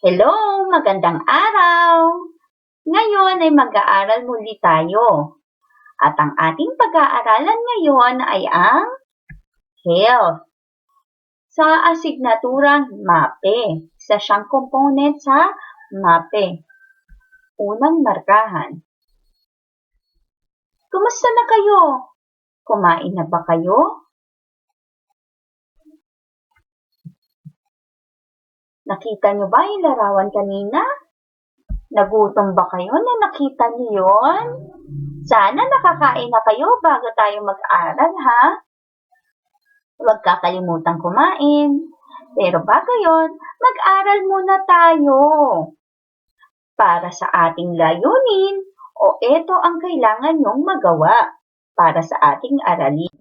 Hello, magandang araw! Ngayon ay mag-aaral muli tayo. At ang ating pag-aaralan ngayon ay ang health. Sa asignaturang MAPE, isa siyang component sa MAPE. Unang markahan. Kumusta na kayo? Kumain na ba kayo? Nakita niyo ba yung larawan kanina? Nagutom ba kayo na nakita niyo yun? Sana nakakain na kayo bago tayo mag-aral, ha? Huwag kakalimutan kumain. Pero bago yon, mag-aral muna tayo. Para sa ating layunin, o ito ang kailangan nyong magawa para sa ating aralin.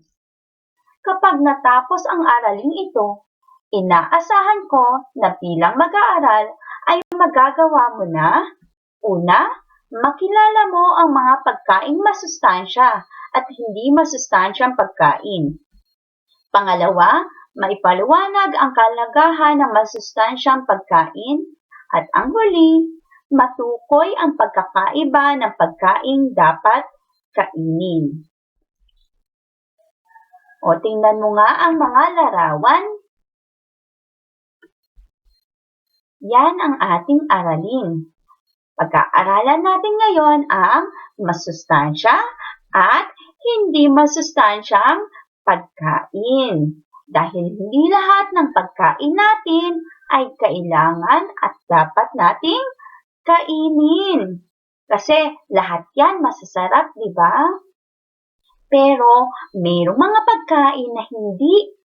Kapag natapos ang aralin ito, inaasahan ko na bilang mag-aaral ay magagawa mo na, una, makilala mo ang mga pagkaing masustansya at hindi masustansyang pagkain. Pangalawa, maipaliwanag ang kalagahan ng masustansyang pagkain. At ang huli, matukoy ang pagkakaiba ng pagkaing dapat kainin. O tingnan mo nga ang mga larawan. Yan ang ating aralin. Pag-aaralan natin ngayon ang masustansya at hindi masustansyang pagkain. Dahil hindi lahat ng pagkain natin ay kailangan at dapat nating kainin. Kasi lahat yan masasarap, di ba? Pero mayroong mga pagkain na hindi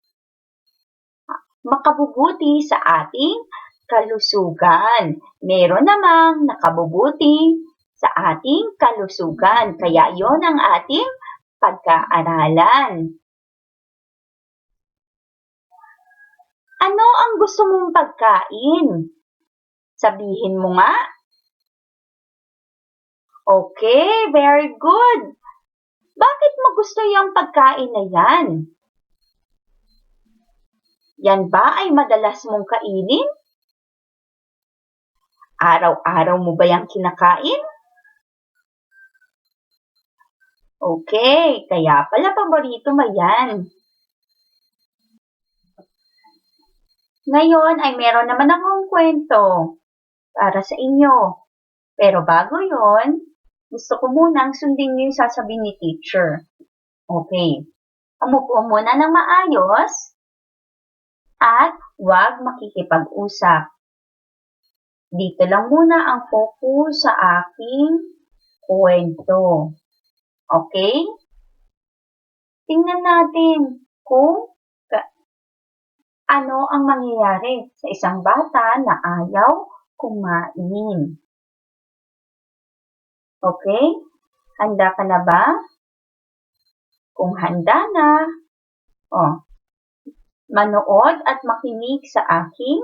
makabubuti sa ating kalusugan. Meron namang nakabubuti sa ating kalusugan. Kaya yon ang ating pag-aaralan. Ano ang gusto mong pagkain? Sabihin mo nga. Okay, very good. Bakit mo gusto yung pagkain na yan? Yan ba ay madalas mong kainin? Araw-araw mo ba yung kinakain? Okay, kaya pala paborito mo yan. Ngayon ay meron naman akong kwento para sa inyo. Pero bago yon, gusto ko munang sundin niyo yung sasabihin ni teacher. Okay, umupo muna ng maayos at huwag makikipag-usap. Dito lang muna ang focus sa aking kwento. Okay? Tingnan natin kung ano ang mangyayari sa isang bata na ayaw kumain. Okay? Handa ka na ba? Kung handa na, manood at makinig sa aking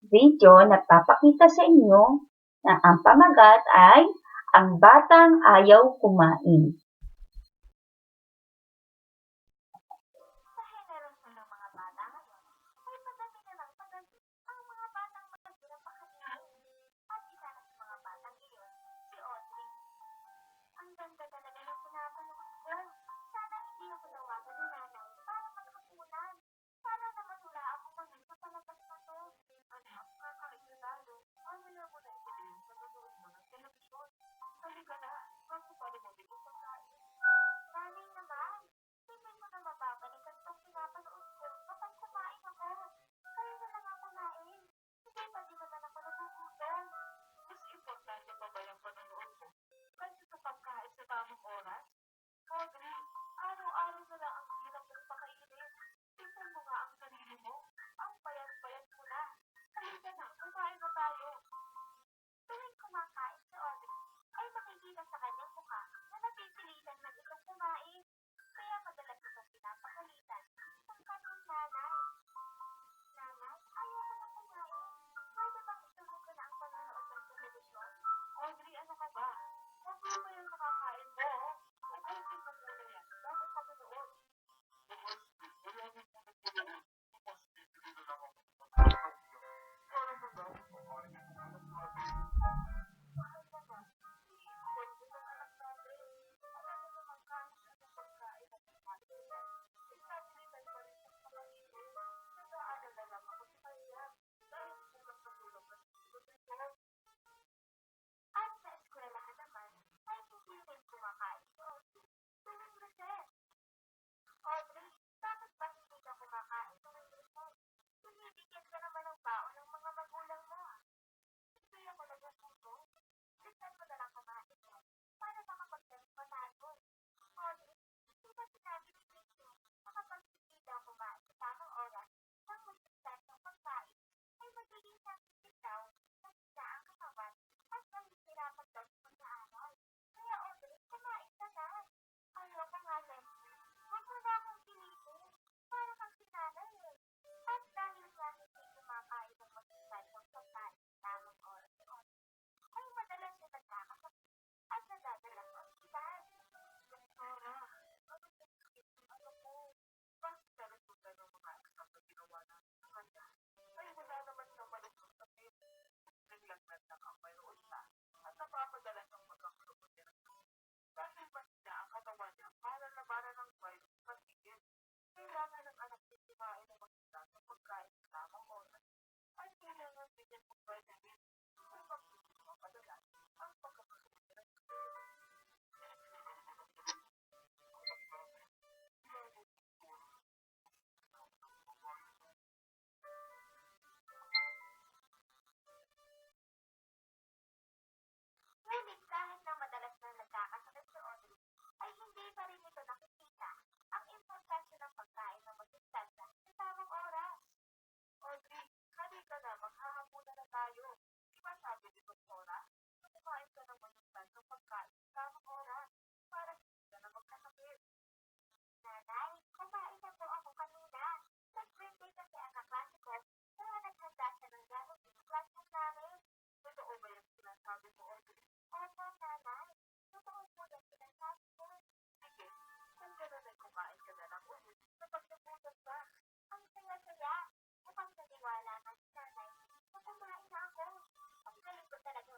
video na papakita sa inyo na ang pamagat ay ang batang ayaw kumain. Ang ganda talaga ng pinapanood dyan. Sana hindi ako nawagan ni nanay para maghapunan. Para naman wala ako maging sa palabas na to. Anak, kakaigado. Mamaya mo na ito din. Nanonood mo ng telebisyon. Halika na. Bago pa rin mo din yung pagkain. doktora, kumain ka ng manutan ng pagkain sa tamang oras para hindi ka na magkasakit. Nanay, kumain na po ako kanina. Nag-birthday kasi ang kaklase ko, kaya naghanda siya ng gamit sa classroom namin. Totoo ba yung sinasabi mo, Audrey? Opo, nanay. Totoo po yung sinasabi ko. Sige, kung gano'n ay kumain ka na lang ulit kapag nabutas ka. Ang saya-saya. Mukhang naniwala na si nanay na kumain na ako. Ang galing ko talaga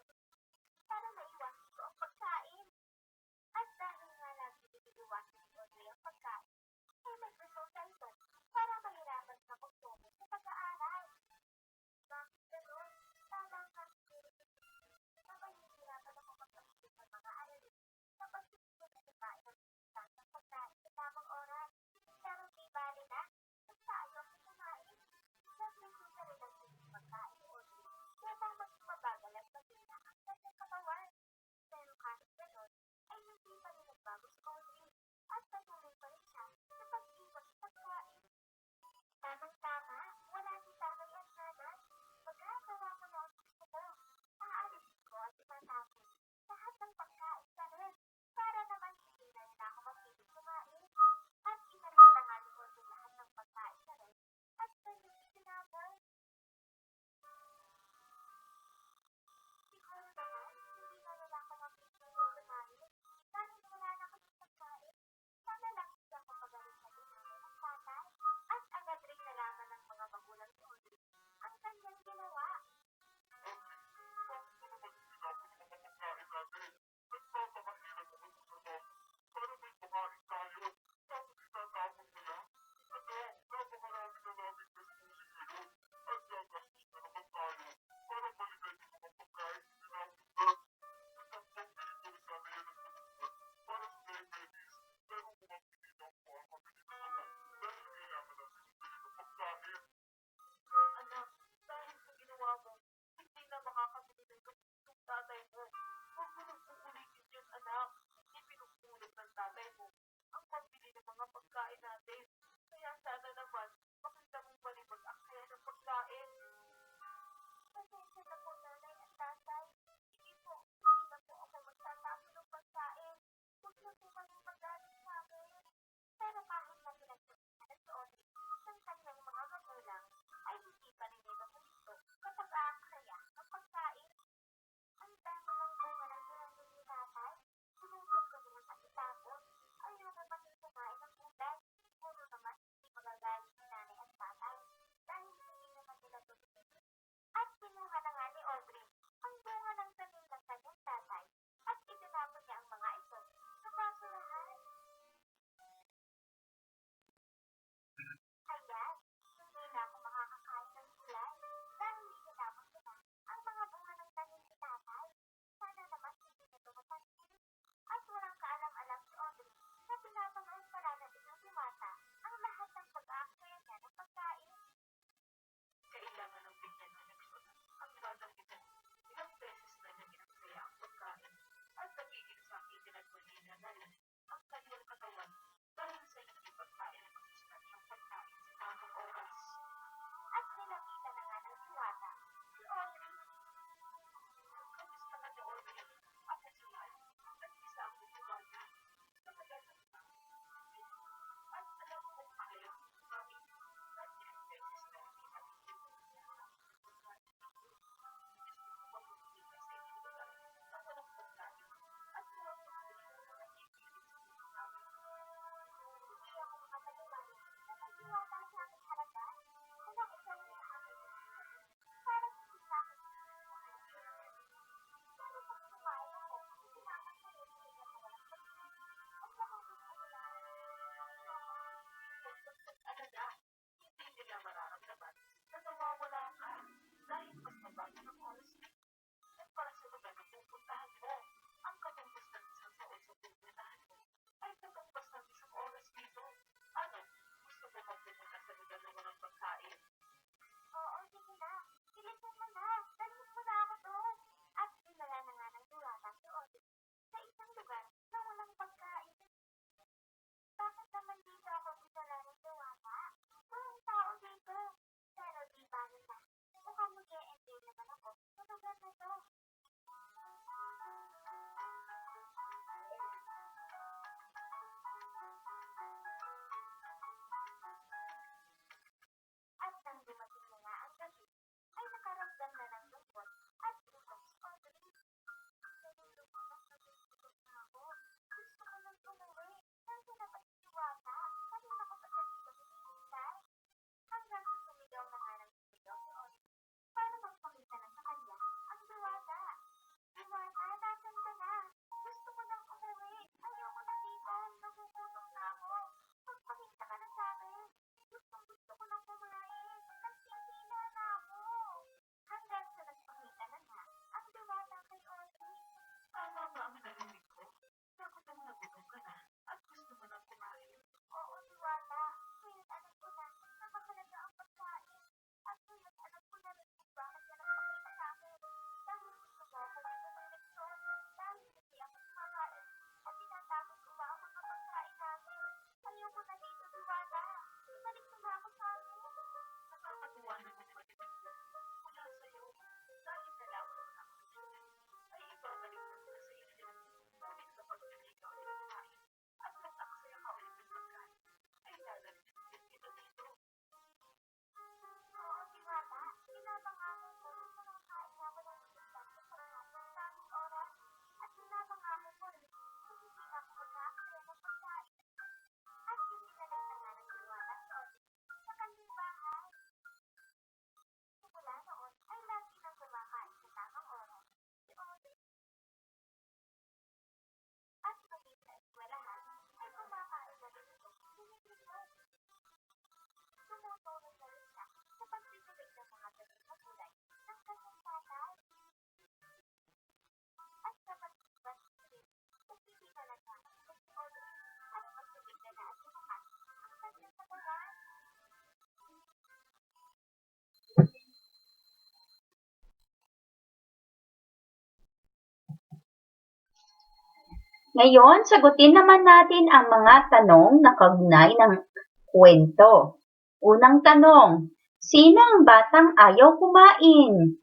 Ngayon, sagutin naman natin ang mga tanong na kaugnay ng kwento. Unang tanong, sino ang batang ayaw kumain?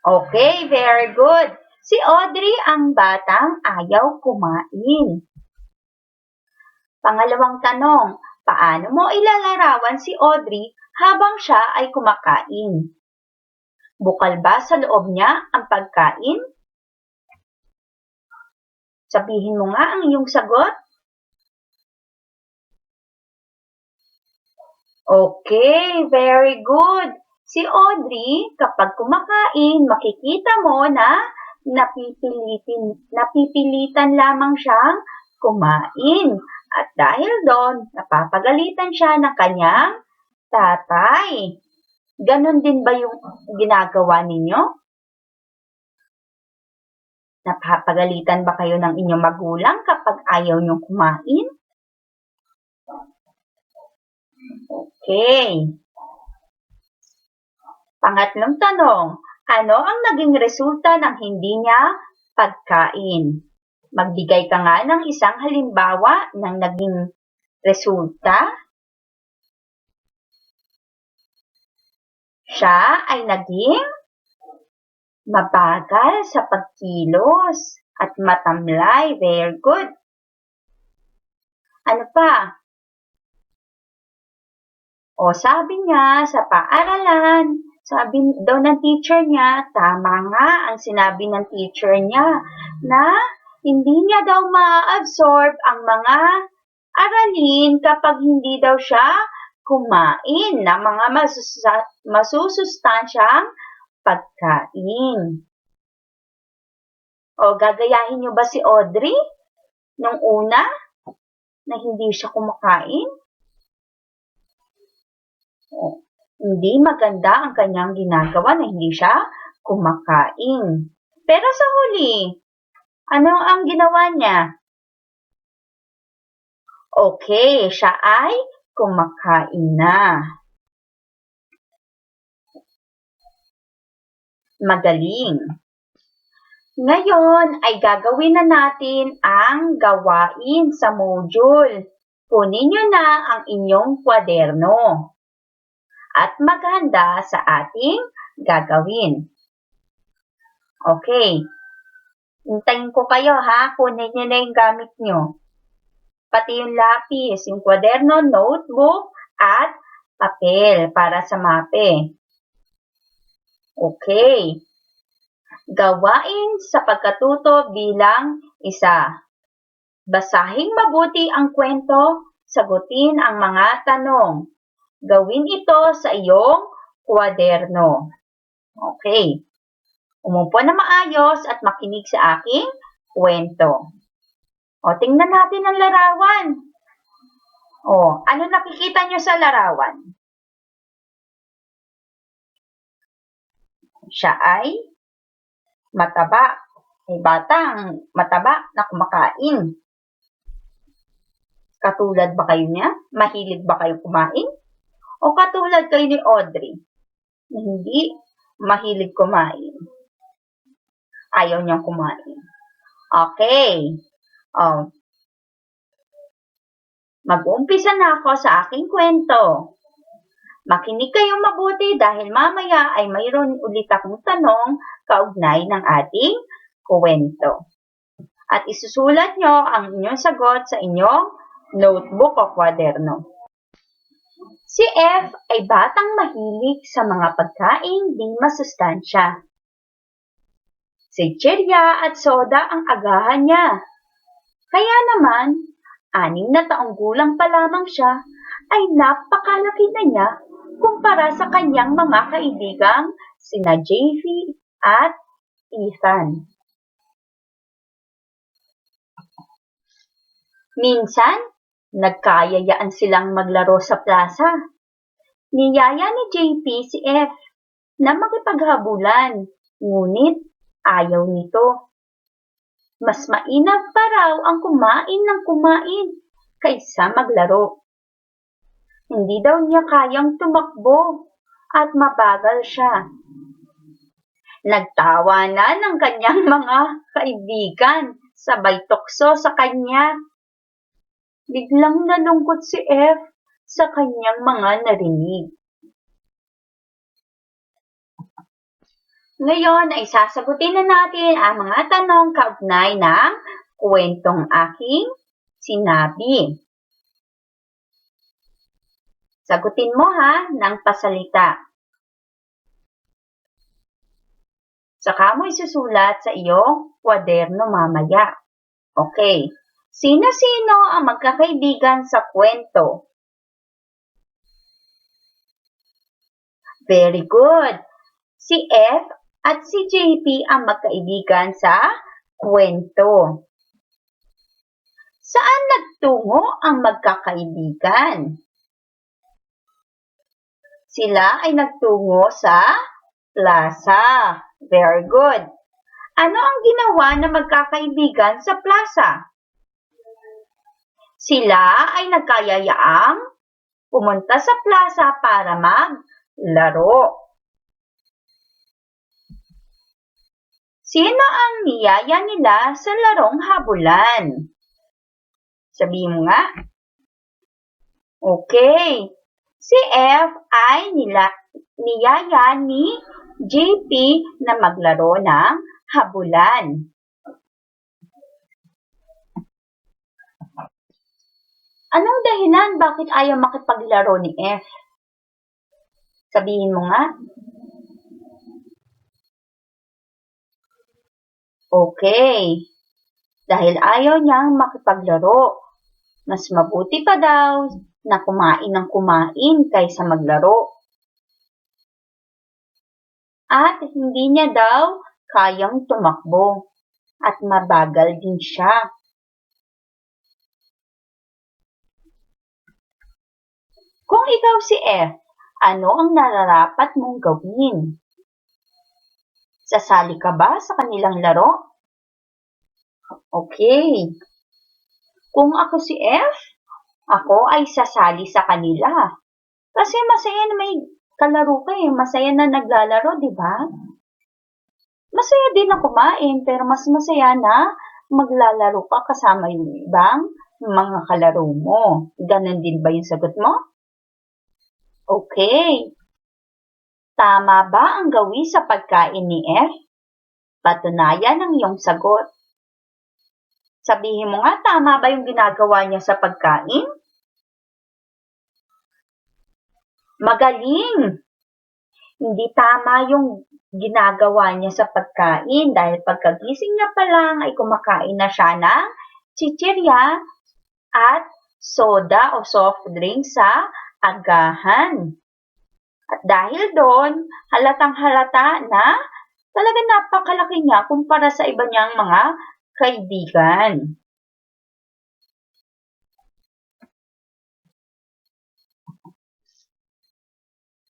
Okay, very good. Si Audrey ang batang ayaw kumain. Pangalawang tanong, paano mo ilalarawan si Audrey habang siya ay kumakain? Bukal ba sa loob niya ang pagkain? Sabihin mo nga ang iyong sagot. Okay, very good. Si Audrey, kapag kumakain, makikita mo na napipilitan lamang siyang kumain. At dahil doon, napapagalitan siya ng kanyang tatay. Ganon din ba yung ginagawa ninyo? Napapagalitan ba kayo ng inyong magulang kapag ayaw niyong kumain? Okay. Pangatlong tanong, ano ang naging resulta ng hindi niya pagkain? Magbigay ka nga ng isang halimbawa ng naging resulta. Siya ay naging mabagal sa pagkilos at matamlay. Very good. Ano pa? O sabi niya sa paaralan, sabi daw ng teacher niya, tama nga ang sinabi ng teacher niya na hindi niya daw ma-absorb ang mga aralin kapag hindi daw siya kumain ng mga masusustansyang pagkain. O gagayahin niyo ba si Audrey nung una na hindi siya kumakain? O, hindi maganda ang kanyang ginagawa na hindi siya kumakain. Pero sa huli, ano ang ginawa niya? Okay, siya ay kumakain na. Magaling. Ngayon ay gagawin na natin ang gawain sa module. Kunin niyo na ang inyong kwaderno at maghanda sa ating gagawin. Okay. Hintayin ko kayo ha. Kunin niyo na yung gamit niyo. Pati yung lapis, yung kwaderno, notebook, at papel para sa mape. Okay. Gawain sa pagkatuto bilang isa. Basahin mabuti ang kwento, sagutin ang mga tanong. Gawin ito sa iyong kwaderno. Okay. Umupo na maayos at makinig sa aking kwento. O, tingnan natin ang larawan. O, ano nakikita nyo sa larawan? Siya ay mataba. May batang mataba na kumakain. Katulad ba kayo niya? Mahilig ba kayo kumain? O katulad kayo ni Audrey na hindi mahilig kumain? Ayaw niyang kumain. Okay. Mag-uumpisa na ako sa aking kwento. Makinig kayong mabuti dahil mamaya ay mayroon ulit akong tanong kaugnay ng ating kwento. At isusulat nyo ang inyong sagot sa inyong notebook o kwaderno. Si F ay batang mahilig sa mga pagkain di masustansya. Si Cheria at soda ang agahan niya. Kaya naman, 6 na taong gulang pa lamang siya ay napakalaki na niya kumpara sa kanyang mga kaibigang sina JV at Ethan. Minsan, nagkayayaan silang maglaro sa plaza. Niyaya ni JP si F na makipaghabulan, ngunit ayaw nito. Mas mainam pa raw ang kumain ng kumain kaysa maglaro. Hindi daw niya kayang tumakbo at mabagal siya. Nagtawanan ng kanyang mga kaibigan, sabay tukso sa kanya. Biglang nalungkot si F sa kanyang mga narinig. Ngayon ay sasagutin na natin ang mga tanong kaugnay ng kwentong aking sinabi. Sagutin mo ha ng pasalita. Saka mo isusulat sa iyong kwaderno mamaya. Okay. Sino-sino ang magkakaibigan sa kwento? Very good. Si F at si JP ang magkaibigan sa kwento. Saan nagtungo ang magkakaibigan? Sila ay nagtungo sa plaza. Very good. Ano ang ginawa ng magkakaibigan sa plaza? Sila ay nagkayayaang pumunta sa plaza para maglaro. Sino ang niyaya nila sa larong habulan? Sabihin mo nga. Okay. Si F ay niyaya ni JP na maglaro ng habulan. Anong dahilan bakit ayaw makipaglaro ni F? Sabihin mo nga. Okay. Dahil ayaw niyang makipaglaro. Mas mabuti pa daw na kumain ng kumain kaysa maglaro. At hindi niya daw kayang tumakbo. At mabagal din siya. Kung ikaw si F, ano ang nararapat mong gawin? Sasali ka ba sa kanilang laro? Okay. Kung ako si F, ako ay sasali sa kanila. Kasi masaya na may kalaro ka eh. Masaya na naglalaro, di ba? Masaya din na kumain, pero mas masaya na maglalaro ka kasama yung ibang mga kalaro mo. Ganon din ba yung sagot mo? Okay. Tama ba ang gawi sa pagkain ni F? Patunayan ang iyong sagot. Sabihin mo nga, tama ba yung ginagawa niya sa pagkain? Magaling! Hindi tama yung ginagawa niya sa pagkain dahil pagkagising niya pa lang ay kumakain na siya ng chichirya at soda o soft drink sa agahan. At dahil doon, halatang-halata na talaga napakalaki niya kumpara sa iba niyang mga kaibigan.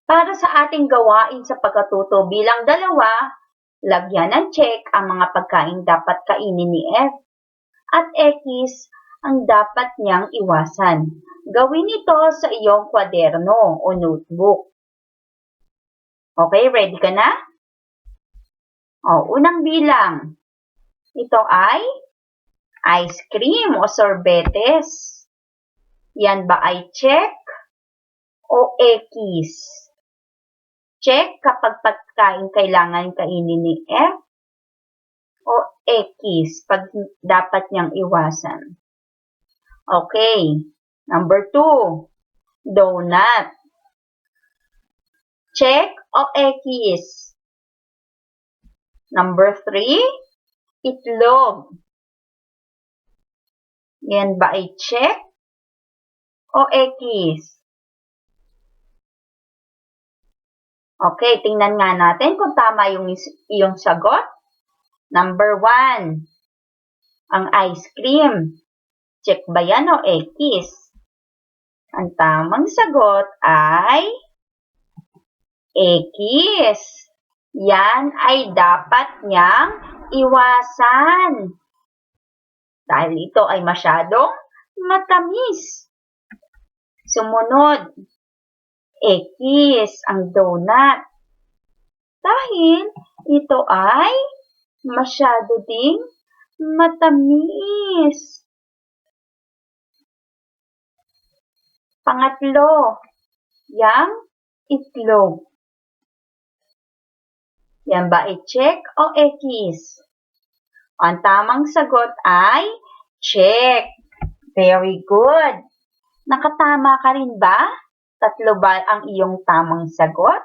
Para sa ating gawain sa pagkatuto bilang 2, lagyan ng check ang mga pagkain dapat kainin ni F at X ang dapat niyang iwasan. Gawin ito sa iyong kwaderno o notebook. Okay, ready ka na? Unang bilang. Ito ay ice cream o sorbetes. Yan ba ay check o X? Check kapag pagkain kailangan kainin ni F o X pag dapat niyang iwasan. Okay. Number 2, donut. Check o X? Number 3, itlog. Yan ba ay check o X? Okay, tingnan nga natin kung tama yung iyong sagot. Number 1, ang ice cream. Check ba yan o X? Ang tamang sagot ay X. Yan ay dapat niyang iwasan. Dahil ito ay masyadong matamis. Sumunod, X, ang donut. dahil ito ay masyado ding matamis. Pangatlo, yang itlog. Yan ba ay check o X? Ang tamang sagot ay check. Very good. Nakatama ka rin ba? 3 ba ang iyong tamang sagot?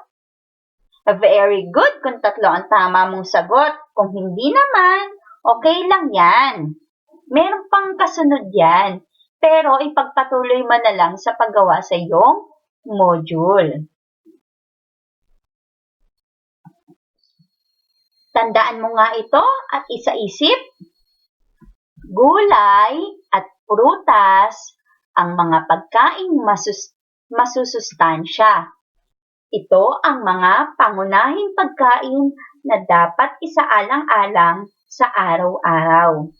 Very good kung 3 ang tama mong sagot. Kung hindi naman, okay lang yan. Meron pang kasunod yan. Pero ipagpatuloy mo na lang sa paggawa sa iyong module. Tandaan mo nga ito at isa-isip. Gulay at prutas ang mga pagkaing masusustansya. Ito ang mga pangunahing pagkain na dapat isaalang-alang sa araw-araw.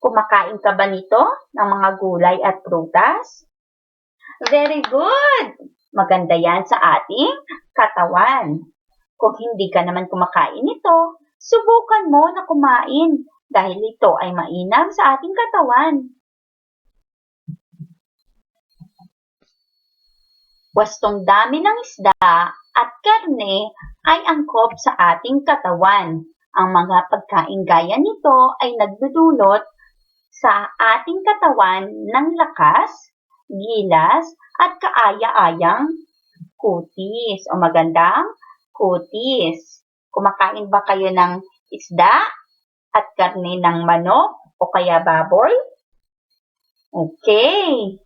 Kumakain ka ba nito ng mga gulay at prutas? Very good! Maganda yan sa ating katawan. Kung hindi ka naman kumakain nito, subukan mo na kumain dahil ito ay mainam sa ating katawan. Wastong dami ng isda at karne ay angkop sa ating katawan. Ang mga pagkain gaya nito ay nagdudulot sa ating katawan ng lakas, gilas, at kaaya-ayang kutis o magandang kutis. Kumakain ba kayo ng isda at karne ng manok o kaya baboy? Okay.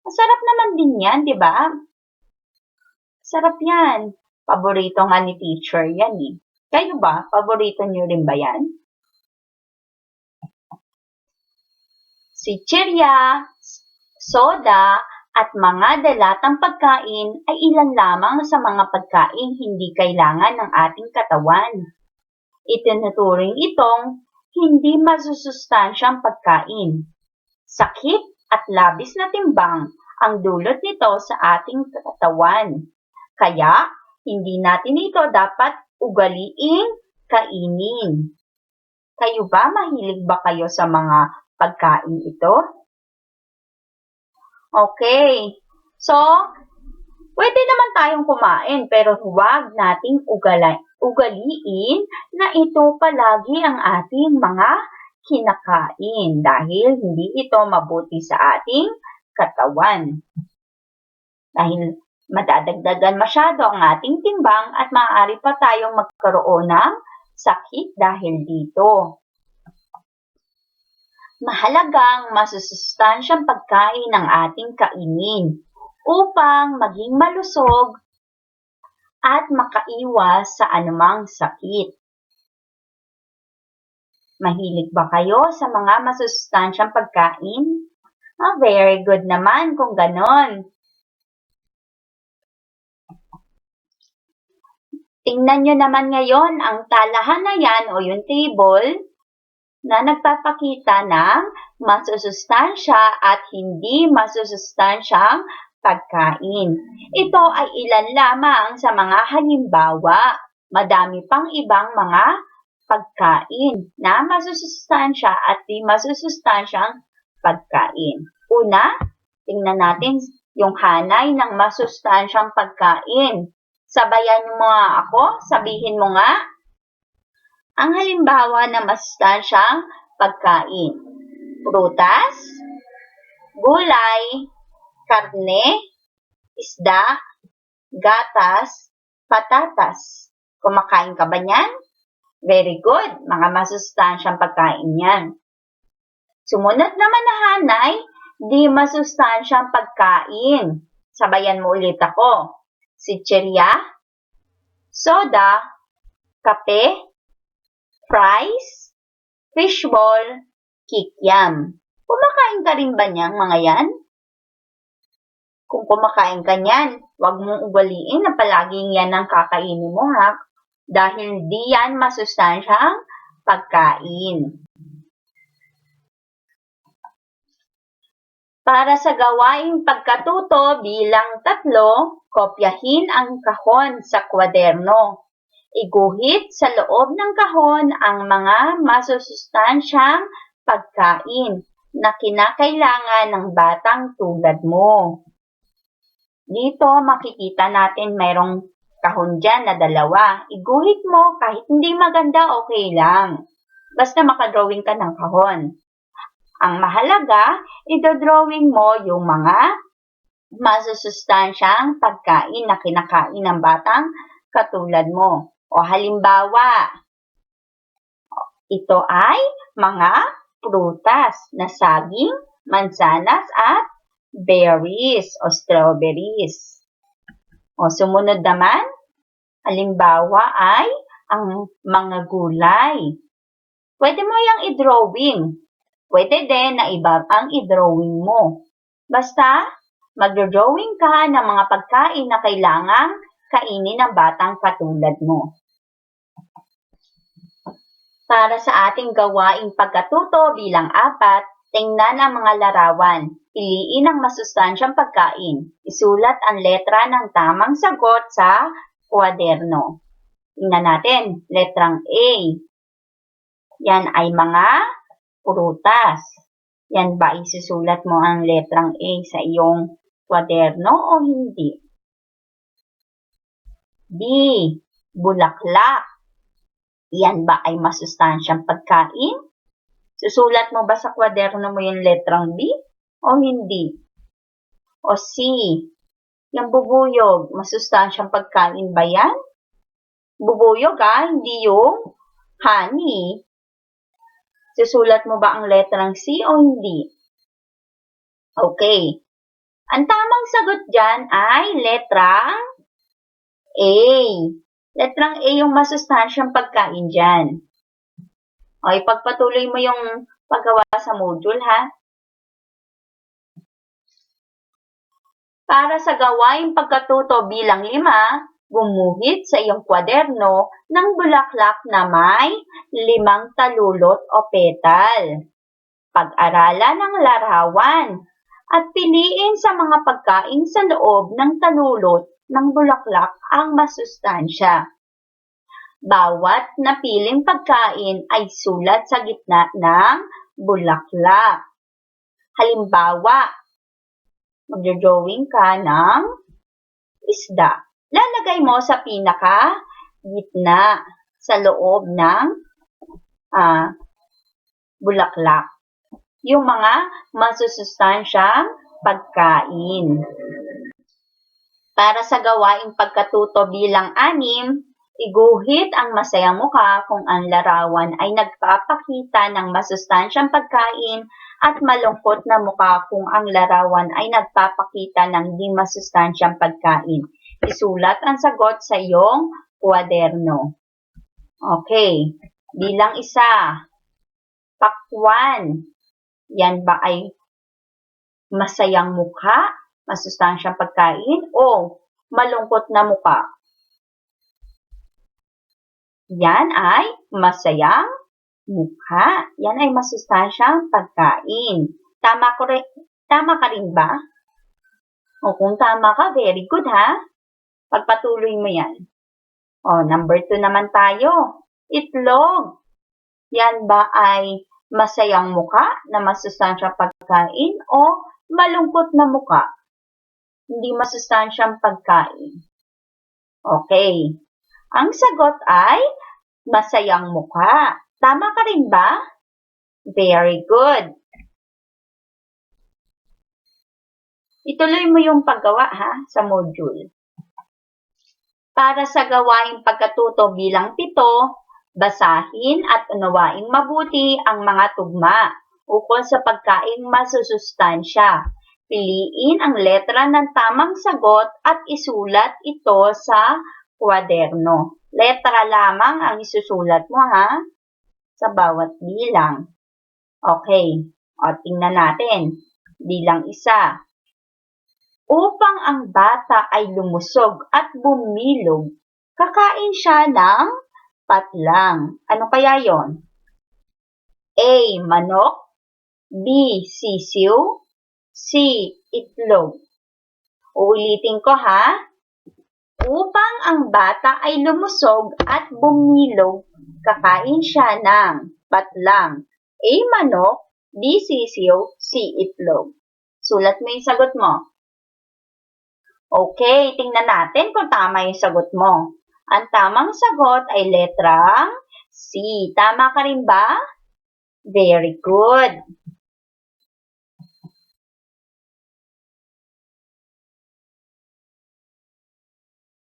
Masarap naman din yan, di ba? Sarap yan. Paborito nga ni teacher yan eh. Kayo ba? Paborito niyo rin ba yan? Chichirya, soda, at mga dalatang pagkain ay ilan lamang sa mga pagkain hindi kailangan ng ating katawan. Itinuturing itong hindi masusustansyang pagkain. Sakit at labis na timbang ang dulot nito sa ating katawan. Kaya, hindi natin ito dapat ugaliing kainin. Kayo ba? Mahilig ba kayo sa mga pagkain ito? Okay. So, pwede naman tayong kumain pero huwag nating ugaliin na ito palagi ang ating mga kinakain dahil hindi ito mabuti sa ating katawan. Dahil madadagdagan masyado ang ating timbang at maaari pa tayong magkaroon ng sakit dahil dito. Mahalagang masusustansyang pagkain ang ating kainin upang maging malusog at makaiwas sa anumang sakit. Mahilig ba kayo sa mga masusustansyang pagkain? Very good naman kung ganon. Tingnan nyo naman ngayon ang talahan na yan o yung table na nagpapakita ng masusustansya at hindi masusustansyang pagkain. Ito ay ilan lamang sa mga halimbawa. Madami pang ibang mga pagkain na masusustansya at di masusustansyang pagkain. Una, tingnan natin yung hanay ng masusustansyang pagkain. Sabayan mo nga ako, sabihin mo nga ang halimbawa ng masustansyang pagkain. Prutas, gulay, karne, isda, gatas, patatas. Kumakain ka ba niyan? Very good. Mga masustansyang pagkain yan. Sumunod naman na hanay, di masustansyang pagkain. Sabayan mo ulit ako. Chichirya, soda, kape, fries, fishball, kikiam. Kumakain ka rin ba niyang mga yan? Kung kumakain ka niyan, huwag mong ugaliin na palaging yan ang kakainin mo ha. Dahil di yan masustansyang pagkain. Para sa gawaing pagkatuto bilang 3, kopyahin ang kahon sa kwaderno. Iguhit sa loob ng kahon ang mga masusustansyang pagkain na kinakailangan ng batang tulad mo. Dito makikita natin mayroong kahon dyan na 2. Iguhit mo kahit hindi maganda, okay lang. Basta makadrawing ka ng kahon. Ang mahalaga, idodrawing mo yung mga masusustansyang pagkain na kinakain ng batang katulad mo. O halimbawa, ito ay mga prutas na saging, mansanas at berries o strawberries. O sumunod naman, halimbawa ay ang mga gulay. Pwede mo yang i-drawing. Pwede din na iba ang i-drawing mo. Basta, mag-drawing ka ng mga pagkain na kailangang kainin ng batang katulad mo. Para sa ating gawaing pagkatuto bilang 4, tingnan ang mga larawan. Piliin ang masustansyang pagkain. Isulat ang letra ng tamang sagot sa kwaderno. Tingnan natin, letrang A. Yan ay mga prutas. Yan ba isusulat mo ang letrang A sa iyong kwaderno o hindi? B. Bulaklak. Yan ba ay masustansyang pagkain? Susulat mo ba sa kwaderno mo yung letrang B o hindi? O C. Yung bubuyog, masustansyang pagkain ba yan? Bubuyog hindi yung honey. Susulat mo ba ang letrang C o hindi? Okay. Ang tamang sagot dyan ay letrang A. Letrang A yung masustansyang pagkain dyan. O, ipagpatuloy mo yung paggawa sa module, ha? Para sa gawaing pagkatuto bilang 5, gumuhit sa iyong kwaderno ng bulaklak na may 5 talulot o petal. Pag-aralan ang larawan at piliin sa mga pagkain sa loob ng talulot ng bulaklak ang masustansya. Bawat napiling pagkain ay sulat sa gitna ng bulaklak. Halimbawa, mag-drawing ka ng isda. Lalagay mo sa pinaka-gitna sa loob ng bulaklak yung mga masusustansyang pagkain. Para sa gawaing pagkatuto bilang 6, iguhit ang masayang mukha kung ang larawan ay nagpapakita ng masustansyang pagkain at malungkot na mukha kung ang larawan ay nagpapakita ng di masustansyang pagkain. Isulat ang sagot sa iyong kwaderno. Okay. Bilang 1, pakwan. Yan ba ay masayang mukha, masustansyang pagkain, o malungkot na mukha? Yan ay masayang mukha. Yan ay masustansyang pagkain. Tama ka rin ba? O kung tama ka, very good ha. Pagpatuloy mo yan. O, number 2 naman tayo. Itlog. Yan ba ay masayang mukha na masustansyang pagkain o malungkot na mukha? Hindi masustansyang pagkain. Okay. Ang sagot ay masayang mukha. Tama ka rin ba? Very good. Ituloy mo yung paggawa sa module. Para sa gawaing pagkatuto bilang 7, basahin at unawaing mabuti ang mga tugma ukol sa pagkaing masusustansya. Piliin ang letra ng tamang sagot at isulat ito sa kwaderno. Letra lamang ang isusulat mo sa bawat bilang. Okay, o tingnan natin. Bilang 1. Upang ang bata ay lumusog at bumilog, kakain siya ng patlang. Ano kaya yon? A. Manok. B. Sisiw. C. Itlog. Uulitin ko ha. Upang ang bata ay lumusog at bumilog, kakain siya ng patlang. A. Manok. B. Sisiw. C. Itlog. Sulat mo yung sagot mo. Okay, tingnan natin kung tama yung sagot mo. Ang tamang sagot ay letrang C. Tama ka rin ba? Very good.